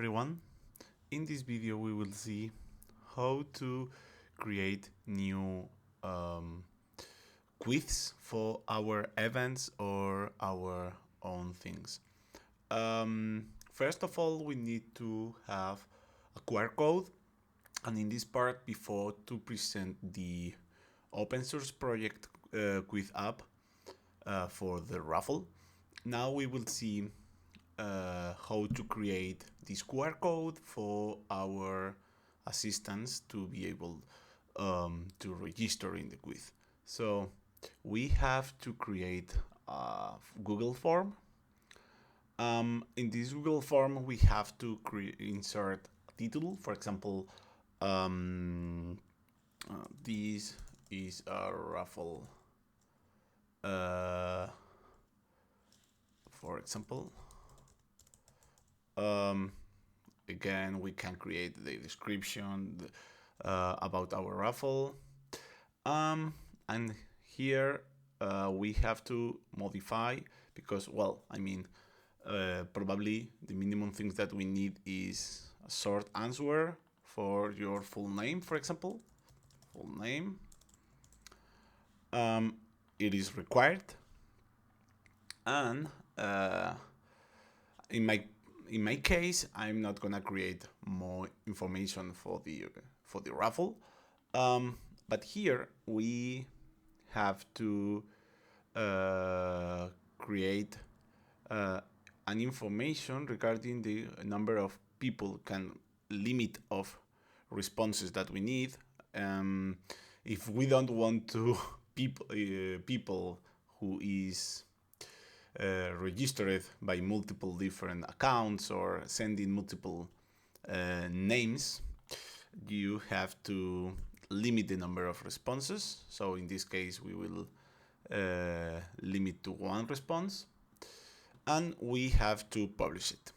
everyone. In this video we will see how to create new quizzes for our events or our own things. First of all, we need to have a QR code, and in this part, before to present the open source project quiz app for the Raffle, now we will see how to create this QR code for our assistants to be able to register in the quiz. So we have to create a Google form. In this Google form, we have to insert a title. For example, this is a raffle. For example, again, we can create the description about our raffle. And here we have to modify because, well, I mean, probably the minimum things that we need is a short answer for your full name, for example. Full name. It is required. And in my case, I'm not gonna create more information for the raffle, but here we have to create an information regarding the number of people, limit of responses that we need. If we don't want to people who is registered by multiple different accounts or sending multiple names, you have to limit the number of responses. So in this case, we will limit to one response, and we have to publish it.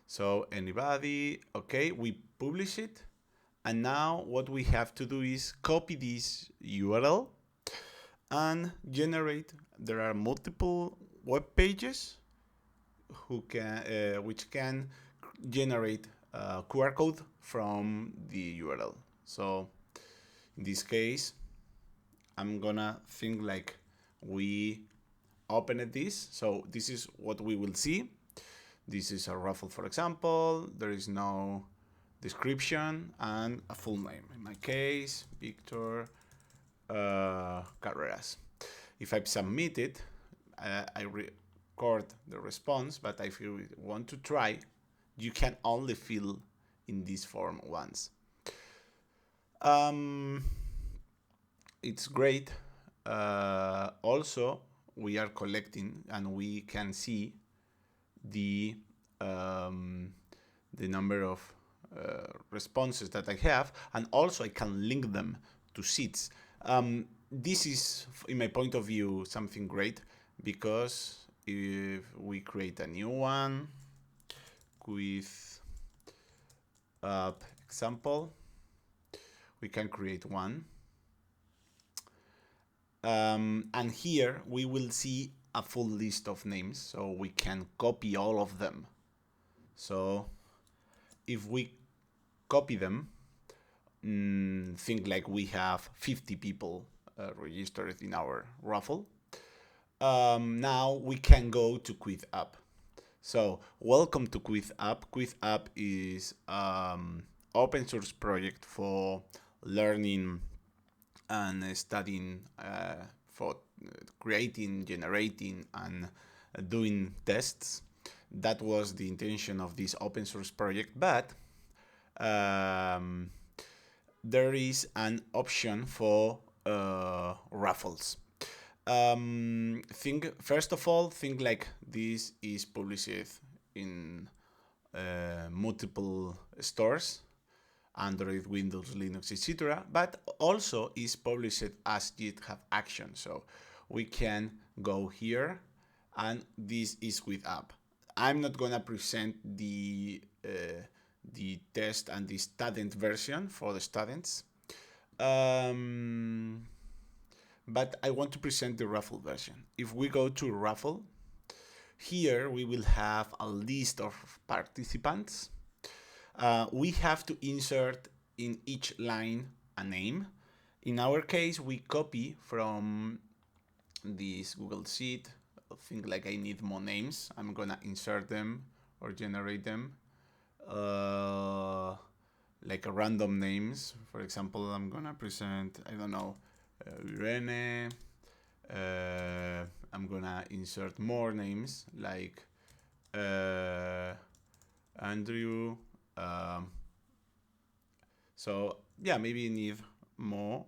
So anybody, okay, we publish it, and now what we have to do is copy this URL and generate. There are multiple web pages which can generate a QR code from the URL. So in this case, I'm gonna think like we open this. So this is what we will see. This is a raffle, for example. There is no description and a full name. In my case, Victor Carreras. If I submit it, I record the response, but if you want to try, you can only fill in this form once. It's great. Also, we are collecting and we can see the number of responses that I have, and also I can link them to sheets. This is, in my point of view, something great, because if we create a new one with example, we can create one. And here we will see a full list of names, so we can copy all of them. So if we copy them, think like we have 50 people registered in our raffle. Now we can go to Quiz App. So welcome to Quiz App. Quiz App is open source project for learning and studying, for creating, generating, and doing tests. That was the intention of this open source project, but there is an option for raffles. First of all, think like this is published in multiple stores, Android, Windows, Linux, etc., but also is published as GitHub Action. So we can go here, and this is with app. I'm not gonna present the test and the student version for the students, but I want to present the Raffle version. If we go to Raffle, Here we will have a list of participants. We have to insert in each line a name. In our case, we copy from this Google Sheet. I think like I need more names. I'm gonna insert them or generate them. Like a random names. For example, I'm gonna present, I don't know, Irene. I'm gonna insert more names like Andrew. So yeah, maybe need more.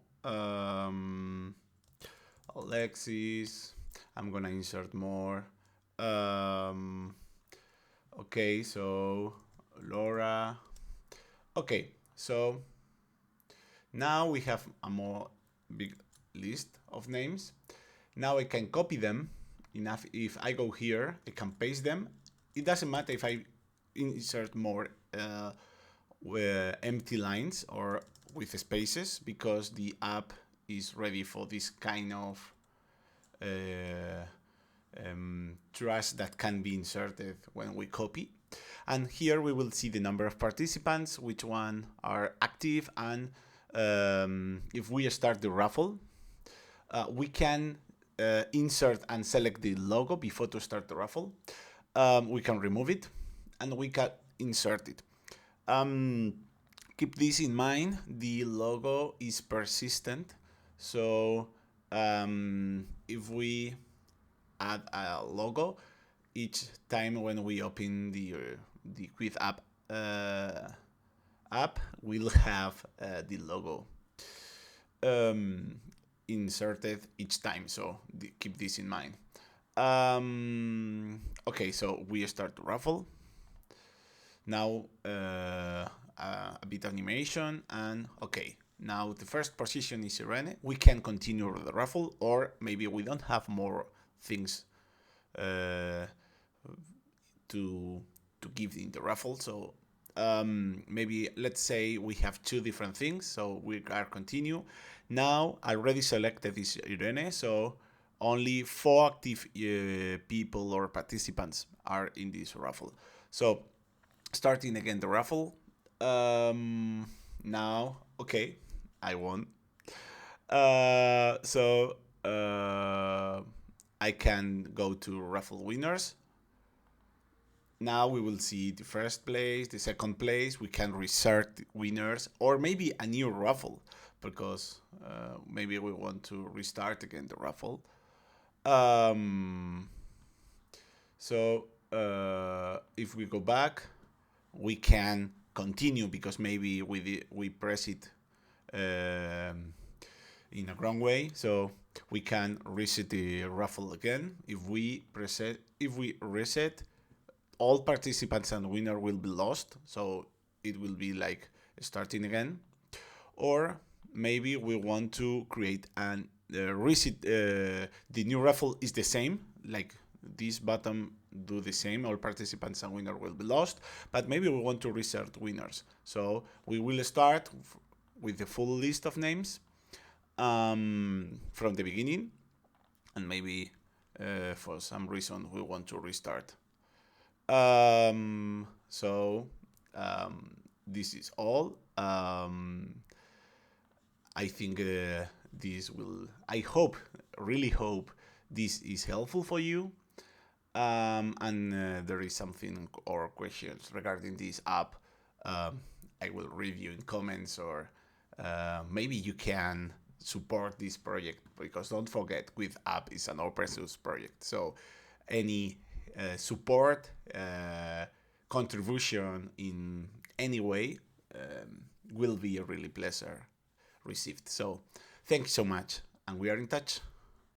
Alexis. I'm gonna insert more. Okay, so Laura. Okay, so now we have a more big list of names. Now I can copy them. Enough. If I go here, I can paste them. It doesn't matter if I insert more empty lines or with spaces, because the app is ready for this kind of trash that can be inserted when we copy. And here we will see the number of participants, which one are active, and if we start the raffle, we can insert and select the logo before to start the raffle. We can remove it and we can insert it. Keep this in mind, the logo is persistent, so if we add a logo each time when we open the Quiz app we'll have the logo inserted each time, so keep this in mind. Okay, so we start the raffle now. A bit of animation, and okay, now the first position is Irene. We can continue the raffle, or maybe we don't have more things to give in the raffle. So maybe let's say we have two different things, so we are continue. Now I already selected this Irene, so only 4 active people or participants are in this raffle. So starting again the raffle. Now, okay, I won. So I can go to raffle winners. Now we will see the first place, the second place. We can restart winners, or maybe a new raffle, because maybe we want to restart again the raffle. So if we go back, we can continue, because maybe we press it in a wrong way. So we can reset the raffle again. If we reset, all participants and winner will be lost, so it will be like starting again. Or maybe we want to create an reset. The new raffle is the same, like this button do the same, all participants and winner will be lost, but maybe we want to reset winners. So we will start with the full list of names from the beginning, and maybe for some reason we want to restart. So this is all. I think this will, I hope, really hope this is helpful for you. And there is something or questions regarding this app, I will review in comments, or maybe you can support this project, because don't forget, with app is an open source project. So any support, contribution in any way will be a really pleasure received. So thank you so much, and we are in touch.